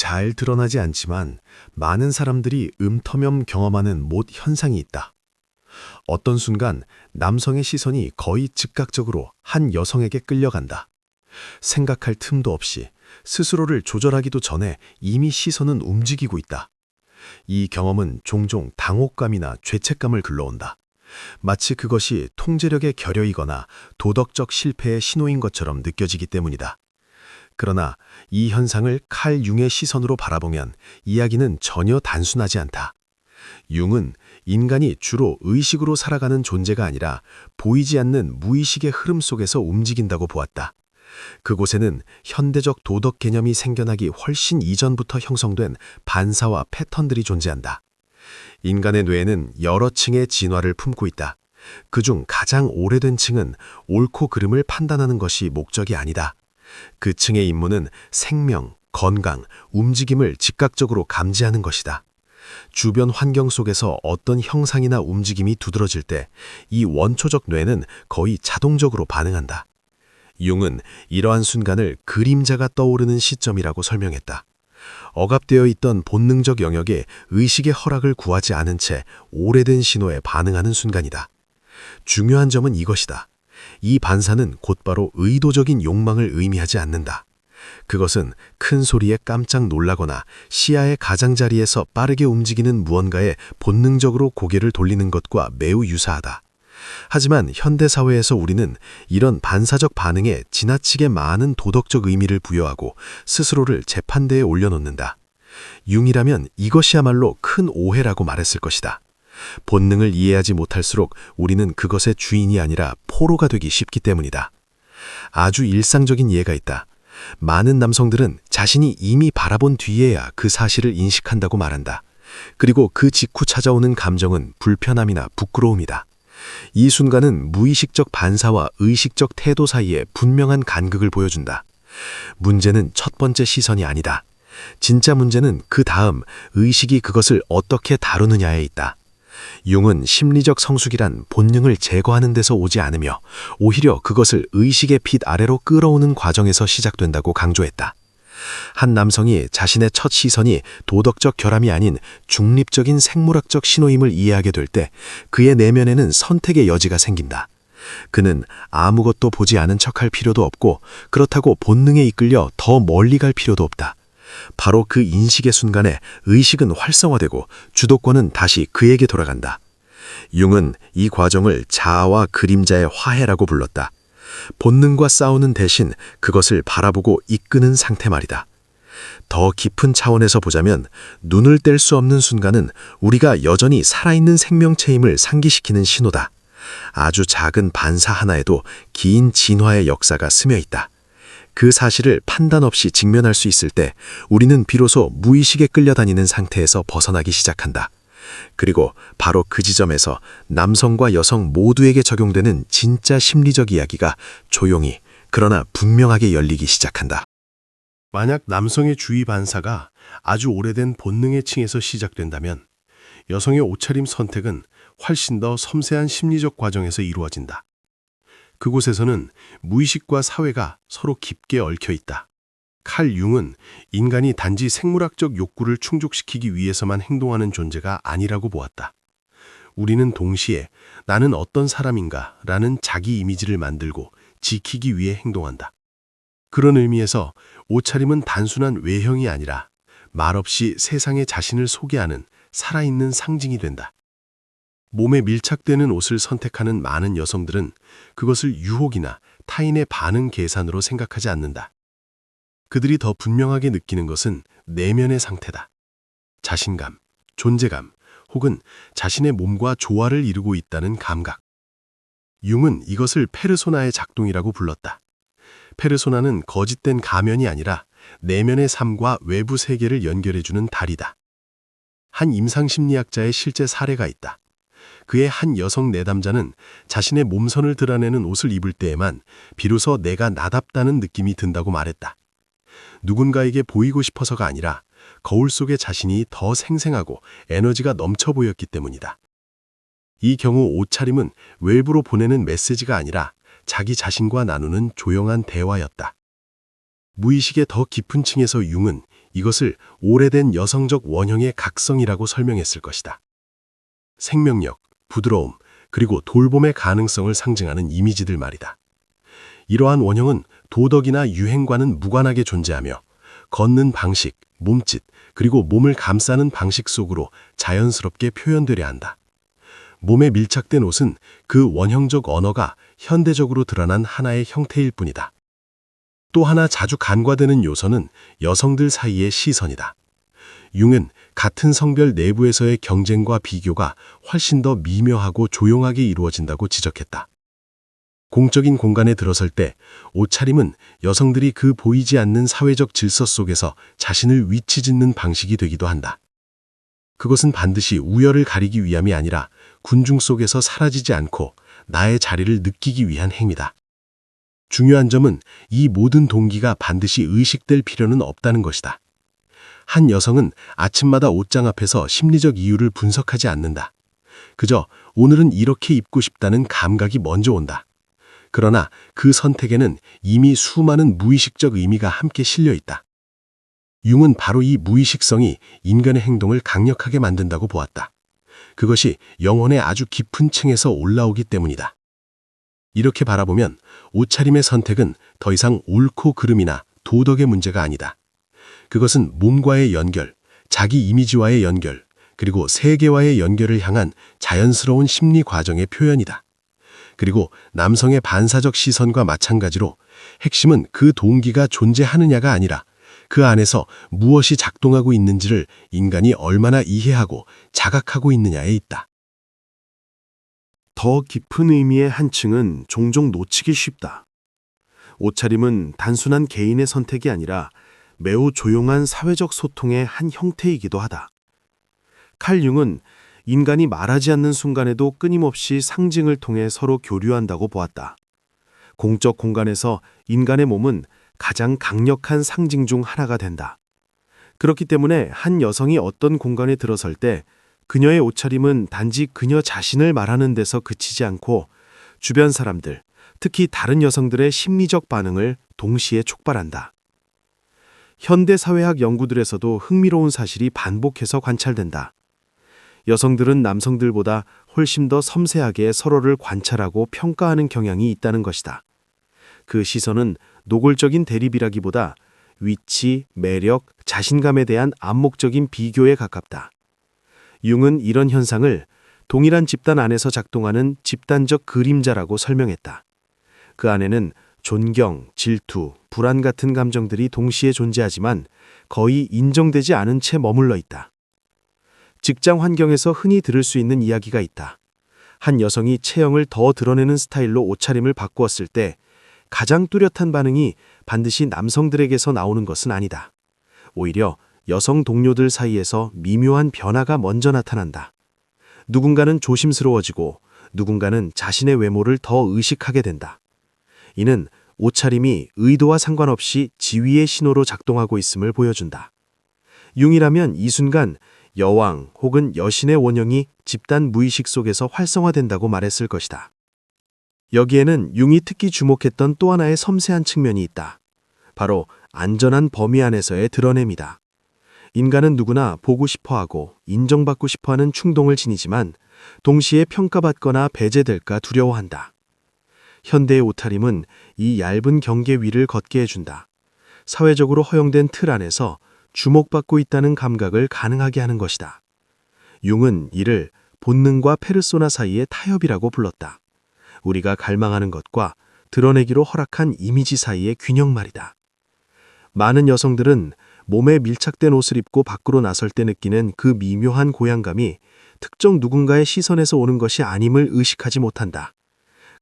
잘 드러나지 않지만 많은 사람들이 음터면 경험하는 못 현상이 있다. 어떤 순간 남성의 시선이 거의 즉각적으로 한 여성에게 끌려간다. 생각할 틈도 없이 스스로를 조절하기도 전에 이미 시선은 움직이고 있다. 이 경험은 종종 당혹감이나 죄책감을 불러온다. 마치 그것이 통제력의 결여이거나 도덕적 실패의 신호인 것처럼 느껴지기 때문이다. 그러나 이 현상을 칼 융의 시선으로 바라보면 이야기는 전혀 단순하지 않다. 융은 인간이 주로 의식으로 살아가는 존재가 아니라 보이지 않는 무의식의 흐름 속에서 움직인다고 보았다. 그곳에는 현대적 도덕 개념이 생겨나기 훨씬 이전부터 형성된 반사와 패턴들이 존재한다. 인간의 뇌에는 여러 층의 진화를 품고 있다. 그중 가장 오래된 층은 옳고 그름을 판단하는 것이 목적이 아니다. 그 층의 임무는 생명, 건강, 움직임을 즉각적으로 감지하는 것이다. 주변 환경 속에서 어떤 형상이나 움직임이 두드러질 때 이 원초적 뇌는 거의 자동적으로 반응한다. 융은 이러한 순간을 그림자가 떠오르는 시점이라고 설명했다. 억압되어 있던 본능적 영역에 의식의 허락을 구하지 않은 채 오래된 신호에 반응하는 순간이다. 중요한 점은 이것이다. 이 반사는 곧바로 의도적인 욕망을 의미하지 않는다. 그것은 큰 소리에 깜짝 놀라거나 시야의 가장자리에서 빠르게 움직이는 무언가에 본능적으로 고개를 돌리는 것과 매우 유사하다. 하지만 현대사회에서 우리는 이런 반사적 반응에 지나치게 많은 도덕적 의미를 부여하고 스스로를 재판대에 올려놓는다. 융이라면 이것이야말로 큰 오해라고 말했을 것이다. 본능을 이해하지 못할수록 우리는 그것의 주인이 아니라 포로가 되기 쉽기 때문이다. 아주 일상적인 예가 있다. 많은 남성들은 자신이 이미 바라본 뒤에야 그 사실을 인식한다고 말한다. 그리고 그 직후 찾아오는 감정은 불편함이나 부끄러움이다. 이 순간은 무의식적 반사와 의식적 태도 사이에 분명한 간극을 보여준다. 문제는 첫 번째 시선이 아니다. 진짜 문제는 그 다음 의식이 그것을 어떻게 다루느냐에 있다. 융은 심리적 성숙이란 본능을 제거하는 데서 오지 않으며 오히려 그것을 의식의 빛 아래로 끌어오는 과정에서 시작된다고 강조했다. 한 남성이 자신의 첫 시선이 도덕적 결함이 아닌 중립적인 생물학적 신호임을 이해하게 될 때 그의 내면에는 선택의 여지가 생긴다. 그는 아무것도 보지 않은 척할 필요도 없고 그렇다고 본능에 이끌려 더 멀리 갈 필요도 없다. 바로 그 인식의 순간에 의식은 활성화되고 주도권은 다시 그에게 돌아간다. 융은 이 과정을 자아와 그림자의 화해라고 불렀다. 본능과 싸우는 대신 그것을 바라보고 이끄는 상태 말이다. 더 깊은 차원에서 보자면 눈을 뗄 수 없는 순간은 우리가 여전히 살아있는 생명체임을 상기시키는 신호다. 아주 작은 반사 하나에도 긴 진화의 역사가 스며 있다. 그 사실을 판단 없이 직면할 수 있을 때 우리는 비로소 무의식에 끌려다니는 상태에서 벗어나기 시작한다. 그리고 바로 그 지점에서 남성과 여성 모두에게 적용되는 진짜 심리적 이야기가 조용히 그러나 분명하게 열리기 시작한다. 만약 남성의 주의 반사가 아주 오래된 본능의 층에서 시작된다면 여성의 옷차림 선택은 훨씬 더 섬세한 심리적 과정에서 이루어진다. 그곳에서는 무의식과 사회가 서로 깊게 얽혀 있다. 칼 융은 인간이 단지 생물학적 욕구를 충족시키기 위해서만 행동하는 존재가 아니라고 보았다. 우리는 동시에 나는 어떤 사람인가 라는 자기 이미지를 만들고 지키기 위해 행동한다. 그런 의미에서 옷차림은 단순한 외형이 아니라 말없이 세상에 자신을 소개하는 살아있는 상징이 된다. 몸에 밀착되는 옷을 선택하는 많은 여성들은 그것을 유혹이나 타인의 반응 계산으로 생각하지 않는다. 그들이 더 분명하게 느끼는 것은 내면의 상태다. 자신감, 존재감, 혹은 자신의 몸과 조화를 이루고 있다는 감각. 융은 이것을 페르소나의 작동이라고 불렀다. 페르소나는 거짓된 가면이 아니라 내면의 삶과 외부 세계를 연결해주는 다리다. 한 임상심리학자의 실제 사례가 있다. 그의 한 여성 내담자는 자신의 몸선을 드러내는 옷을 입을 때에만 비로소 내가 나답다는 느낌이 든다고 말했다. 누군가에게 보이고 싶어서가 아니라 거울 속의 자신이 더 생생하고 에너지가 넘쳐 보였기 때문이다. 이 경우 옷차림은 외부로 보내는 메시지가 아니라 자기 자신과 나누는 조용한 대화였다. 무의식의 더 깊은 층에서 융은 이것을 오래된 여성적 원형의 각성이라고 설명했을 것이다. 생명력, 부드러움, 그리고 돌봄의 가능성을 상징하는 이미지들 말이다. 이러한 원형은 도덕이나 유행과는 무관하게 존재하며 걷는 방식, 몸짓, 그리고 몸을 감싸는 방식 속으로 자연스럽게 표현되려 한다. 몸에 밀착된 옷은 그 원형적 언어가 현대적으로 드러난 하나의 형태일 뿐이다. 또 하나 자주 간과되는 요소는 여성들 사이의 시선이다. 융은 같은 성별 내부에서의 경쟁과 비교가 훨씬 더 미묘하고 조용하게 이루어진다고 지적했다. 공적인 공간에 들어설 때 옷차림은 여성들이 그 보이지 않는 사회적 질서 속에서 자신을 위치 짓는 방식이 되기도 한다. 그것은 반드시 우열을 가리기 위함이 아니라 군중 속에서 사라지지 않고 나의 자리를 느끼기 위한 행위다. 중요한 점은 이 모든 동기가 반드시 의식될 필요는 없다는 것이다. 한 여성은 아침마다 옷장 앞에서 심리적 이유를 분석하지 않는다. 그저 오늘은 이렇게 입고 싶다는 감각이 먼저 온다. 그러나 그 선택에는 이미 수많은 무의식적 의미가 함께 실려 있다. 융은 바로 이 무의식성이 인간의 행동을 강력하게 만든다고 보았다. 그것이 영혼의 아주 깊은 층에서 올라오기 때문이다. 이렇게 바라보면 옷차림의 선택은 더 이상 옳고 그름이나 도덕의 문제가 아니다. 그것은 몸과의 연결, 자기 이미지와의 연결, 그리고 세계와의 연결을 향한 자연스러운 심리 과정의 표현이다. 그리고 남성의 반사적 시선과 마찬가지로 핵심은 그 동기가 존재하느냐가 아니라 그 안에서 무엇이 작동하고 있는지를 인간이 얼마나 이해하고 자각하고 있느냐에 있다. 더 깊은 의미의 한층은 종종 놓치기 쉽다. 옷차림은 단순한 개인의 선택이 아니라 매우 조용한 사회적 소통의 한 형태이기도 하다. 칼 융은 인간이 말하지 않는 순간에도 끊임없이 상징을 통해 서로 교류한다고 보았다. 공적 공간에서 인간의 몸은 가장 강력한 상징 중 하나가 된다. 그렇기 때문에 한 여성이 어떤 공간에 들어설 때 그녀의 옷차림은 단지 그녀 자신을 말하는 데서 그치지 않고 주변 사람들, 특히 다른 여성들의 심리적 반응을 동시에 촉발한다. 현대사회학 연구들에서도 흥미로운 사실이 반복해서 관찰된다. 여성들은 남성들보다 훨씬 더 섬세하게 서로를 관찰하고 평가하는 경향이 있다는 것이다. 그 시선은 노골적인 대립이라기보다 위치, 매력, 자신감에 대한 암묵적인 비교에 가깝다. 융은 이런 현상을 동일한 집단 안에서 작동하는 집단적 그림자라고 설명했다. 그 안에는 존경, 질투, 불안 같은 감정들이 동시에 존재하지만 거의 인정되지 않은 채 머물러 있다. 직장 환경에서 흔히 들을 수 있는 이야기가 있다. 한 여성이 체형을 더 드러내는 스타일로 옷차림을 바꾸었을 때 가장 뚜렷한 반응이 반드시 남성들에게서 나오는 것은 아니다. 오히려 여성 동료들 사이에서 미묘한 변화가 먼저 나타난다. 누군가는 조심스러워지고 누군가는 자신의 외모를 더 의식하게 된다. 이는 옷차림이 의도와 상관없이 지위의 신호로 작동하고 있음을 보여준다. 융이라면 이 순간 여왕 혹은 여신의 원형이 집단 무의식 속에서 활성화된다고 말했을 것이다. 여기에는 융이 특히 주목했던 또 하나의 섬세한 측면이 있다. 바로 안전한 범위 안에서의 드러냄이다. 인간은 누구나 보고 싶어하고 인정받고 싶어하는 충동을 지니지만 동시에 평가받거나 배제될까 두려워한다. 현대의 옷차림은 이 얇은 경계 위를 걷게 해준다. 사회적으로 허용된 틀 안에서 주목받고 있다는 감각을 가능하게 하는 것이다. 융은 이를 본능과 페르소나 사이의 타협이라고 불렀다. 우리가 갈망하는 것과 드러내기로 허락한 이미지 사이의 균형 말이다. 많은 여성들은 몸에 밀착된 옷을 입고 밖으로 나설 때 느끼는 그 미묘한 고향감이 특정 누군가의 시선에서 오는 것이 아님을 의식하지 못한다.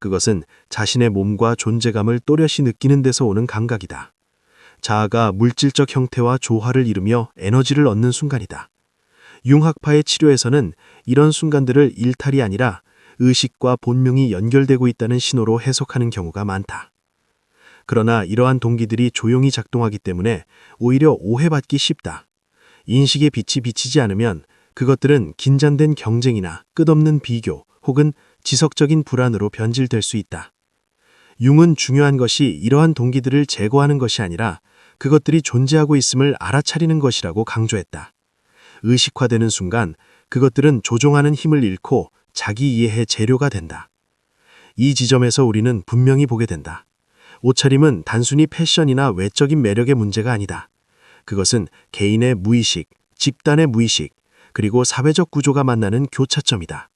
그것은 자신의 몸과 존재감을 또렷이 느끼는 데서 오는 감각이다. 자아가 물질적 형태와 조화를 이루며 에너지를 얻는 순간이다. 융학파의 치료에서는 이런 순간들을 일탈이 아니라 의식과 본명이 연결되고 있다는 신호로 해석하는 경우가 많다. 그러나 이러한 동기들이 조용히 작동하기 때문에 오히려 오해받기 쉽다. 인식의 빛이 비치지 않으면 그것들은 긴장된 경쟁이나 끝없는 비교 혹은 지속적인 불안으로 변질될 수 있다. 융은 중요한 것이 이러한 동기들을 제거하는 것이 아니라 그것들이 존재하고 있음을 알아차리는 것이라고 강조했다. 의식화되는 순간 그것들은 조종하는 힘을 잃고 자기 이해의 재료가 된다. 이 지점에서 우리는 분명히 보게 된다. 옷차림은 단순히 패션이나 외적인 매력의 문제가 아니다. 그것은 개인의 무의식, 집단의 무의식, 그리고 사회적 구조가 만나는 교차점이다.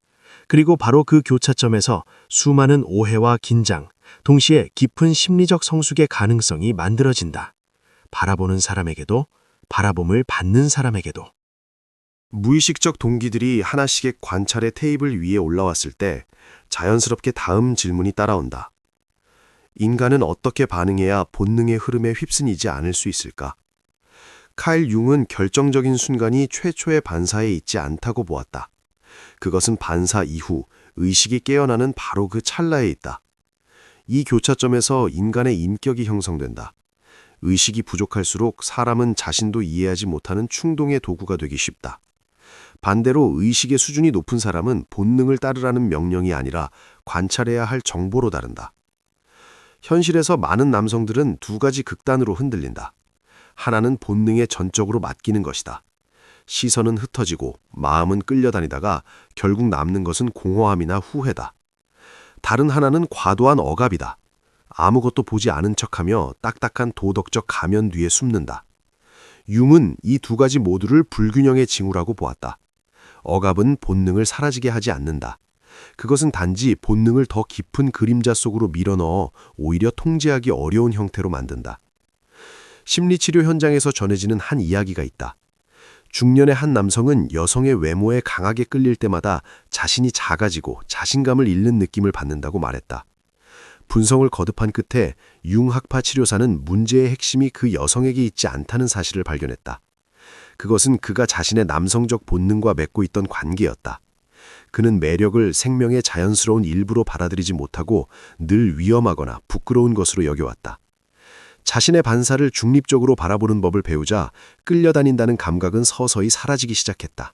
그리고 바로 그 교차점에서 수많은 오해와 긴장, 동시에 깊은 심리적 성숙의 가능성이 만들어진다. 바라보는 사람에게도, 바라봄을 받는 사람에게도. 무의식적 동기들이 하나씩의 관찰의 테이블 위에 올라왔을 때 자연스럽게 다음 질문이 따라온다. 인간은 어떻게 반응해야 본능의 흐름에 휩쓸리지 않을 수 있을까? 카일 융은 결정적인 순간이 최초의 반사에 있지 않다고 보았다. 그것은 반사 이후 의식이 깨어나는 바로 그 찰나에 있다. 이 교차점에서 인간의 인격이 형성된다. 의식이 부족할수록 사람은 자신도 이해하지 못하는 충동의 도구가 되기 쉽다. 반대로 의식의 수준이 높은 사람은 본능을 따르라는 명령이 아니라 관찰해야 할 정보로 다른다. 현실에서 많은 남성들은 두 가지 극단으로 흔들린다. 하나는 본능에 전적으로 맡기는 것이다. 시선은 흩어지고 마음은 끌려다니다가 결국 남는 것은 공허함이나 후회다. 다른 하나는 과도한 억압이다. 아무것도 보지 않은 척하며 딱딱한 도덕적 가면 뒤에 숨는다. 융은 이 두 가지 모두를 불균형의 징후라고 보았다. 억압은 본능을 사라지게 하지 않는다. 그것은 단지 본능을 더 깊은 그림자 속으로 밀어넣어 오히려 통제하기 어려운 형태로 만든다. 심리치료 현장에서 전해지는 한 이야기가 있다. 중년의 한 남성은 여성의 외모에 강하게 끌릴 때마다 자신이 작아지고 자신감을 잃는 느낌을 받는다고 말했다. 분석을 거듭한 끝에 융학파 치료사는 문제의 핵심이 그 여성에게 있지 않다는 사실을 발견했다. 그것은 그가 자신의 남성적 본능과 맺고 있던 관계였다. 그는 매력을 생명의 자연스러운 일부로 받아들이지 못하고 늘 위험하거나 부끄러운 것으로 여겨왔다. 자신의 반사를 중립적으로 바라보는 법을 배우자 끌려다닌다는 감각은 서서히 사라지기 시작했다.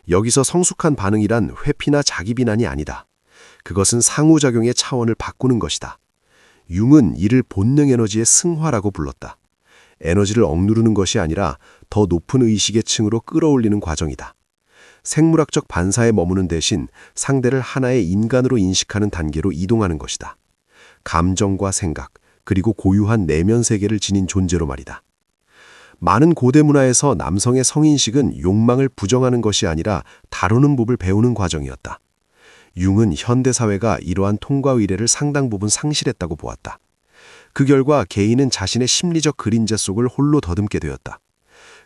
여기서 성숙한 반응이란 회피나 자기 비난이 아니다. 그것은 상호작용의 차원을 바꾸는 것이다. 융은 이를 본능 에너지의 승화라고 불렀다. 에너지를 억누르는 것이 아니라 더 높은 의식의 층으로 끌어올리는 과정이다. 생물학적 반사에 머무는 대신 상대를 하나의 인간으로 인식하는 단계로 이동하는 것이다. 감정과 생각, 그리고 고유한 내면 세계를 지닌 존재로 말이다. 많은 고대 문화에서 남성의 성인식은 욕망을 부정하는 것이 아니라 다루는 법을 배우는 과정이었다. 융은 현대사회가 이러한 통과 의례를 상당 부분 상실했다고 보았다. 그 결과 개인은 자신의 심리적 그림자 속을 홀로 더듬게 되었다.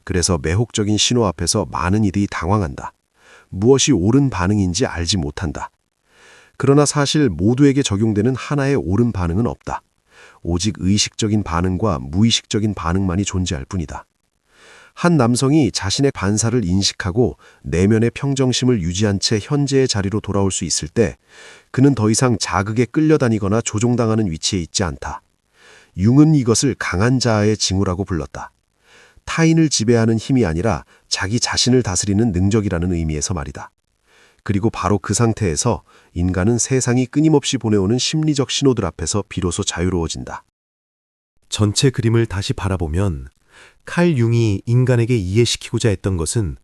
그래서 매혹적인 신호 앞에서 많은 이들이 당황한다. 무엇이 옳은 반응인지 알지 못한다. 그러나 사실 모두에게 적용되는 하나의 옳은 반응은 없다. 오직 의식적인 반응과 무의식적인 반응만이 존재할 뿐이다. 한 남성이 자신의 반사를 인식하고 내면의 평정심을 유지한 채 현재의 자리로 돌아올 수 있을 때 그는 더 이상 자극에 끌려다니거나 조종당하는 위치에 있지 않다. 융은 이것을 강한 자아의 징후라고 불렀다. 타인을 지배하는 힘이 아니라 자기 자신을 다스리는 능력이라는 의미에서 말이다. 그리고 바로 그 상태에서 인간은 세상이 끊임없이 보내오는 심리적 신호들 앞에서 비로소 자유로워진다. 전체 그림을 다시 바라보면 칼 융이 인간에게 이해시키고자 했던 것은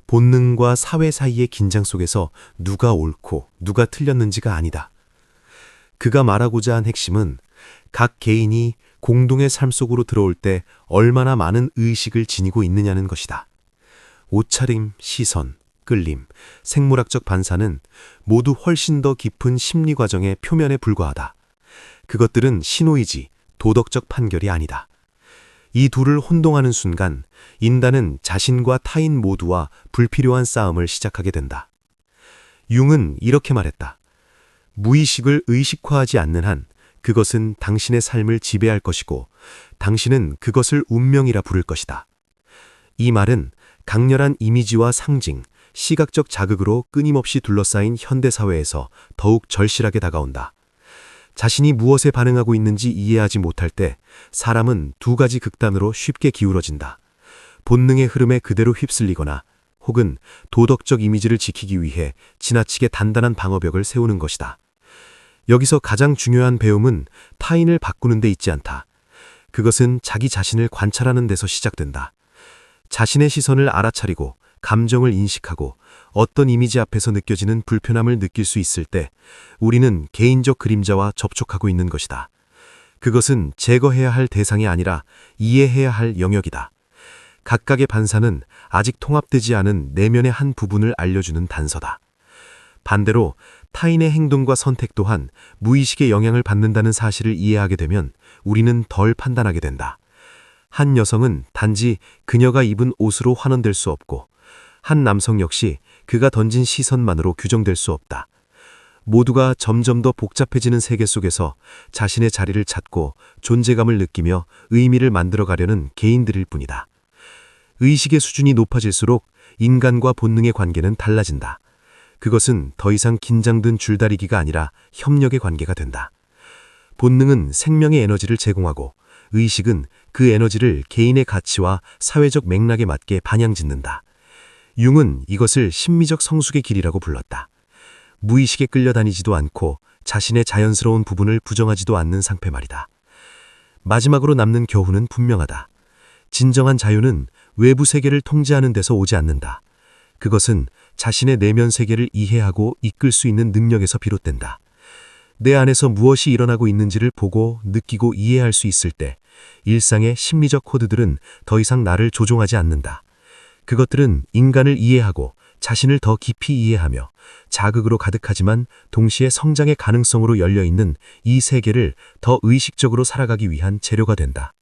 본능과 사회 사이의 긴장 속에서 누가 옳고 누가 틀렸는지가 아니다. 그가 말하고자 한 핵심은 각 개인이 공동의 삶 속으로 들어올 때 얼마나 많은 의식을 지니고 있느냐는 것이다. 옷차림, 시선, 끌림, 생물학적 반사는 모두 훨씬 더 깊은 심리 과정의 표면에 불과하다. 그것들은 신호이지 도덕적 판결이 아니다. 이 둘을 혼동하는 순간 인간은 자신과 타인 모두와 불필요한 싸움을 시작하게 된다. 융은 이렇게 말했다. 무의식을 의식화하지 않는 한 그것은 당신의 삶을 지배할 것이고 당신은 그것을 운명이라 부를 것이다. 이 말은 강렬한 이미지와 상징, 시각적 자극으로 끊임없이 둘러싸인 현대사회에서 더욱 절실하게 다가온다. 자신이 무엇에 반응하고 있는지 이해하지 못할 때 사람은 두 가지 극단으로 쉽게 기울어진다. 본능의 흐름에 그대로 휩쓸리거나 혹은 도덕적 이미지를 지키기 위해 지나치게 단단한 방어벽을 세우는 것이다. 여기서 가장 중요한 배움은 타인을 바꾸는 데 있지 않다. 그것은 자기 자신을 관찰하는 데서 시작된다. 자신의 시선을 알아차리고 감정을 인식하고 어떤 이미지 앞에서 느껴지는 불편함을 느낄 수 있을 때 우리는 개인적 그림자와 접촉하고 있는 것이다. 그것은 제거해야 할 대상이 아니라 이해해야 할 영역이다. 각각의 반사는 아직 통합되지 않은 내면의 한 부분을 알려주는 단서다. 반대로 타인의 행동과 선택 또한 무의식의 영향을 받는다는 사실을 이해하게 되면 우리는 덜 판단하게 된다. 한 여성은 단지 그녀가 입은 옷으로 환원될 수 없고 한 남성 역시 그가 던진 시선만으로 규정될 수 없다. 모두가 점점 더 복잡해지는 세계 속에서 자신의 자리를 찾고 존재감을 느끼며 의미를 만들어가려는 개인들일 뿐이다. 의식의 수준이 높아질수록 인간과 본능의 관계는 달라진다. 그것은 더 이상 긴장된 줄다리기가 아니라 협력의 관계가 된다. 본능은 생명의 에너지를 제공하고 의식은 그 에너지를 개인의 가치와 사회적 맥락에 맞게 반영짓는다. 융은 이것을 심미적 성숙의 길이라고 불렀다. 무의식에 끌려다니지도 않고 자신의 자연스러운 부분을 부정하지도 않는 상태 말이다. 마지막으로 남는 교훈은 분명하다. 진정한 자유는 외부 세계를 통제하는 데서 오지 않는다. 그것은 자신의 내면 세계를 이해하고 이끌 수 있는 능력에서 비롯된다. 내 안에서 무엇이 일어나고 있는지를 보고 느끼고 이해할 수 있을 때 일상의 심리적 코드들은 더 이상 나를 조종하지 않는다. 그것들은 인간을 이해하고 자신을 더 깊이 이해하며 자극으로 가득하지만 동시에 성장의 가능성으로 열려있는 이 세계를 더 의식적으로 살아가기 위한 재료가 된다.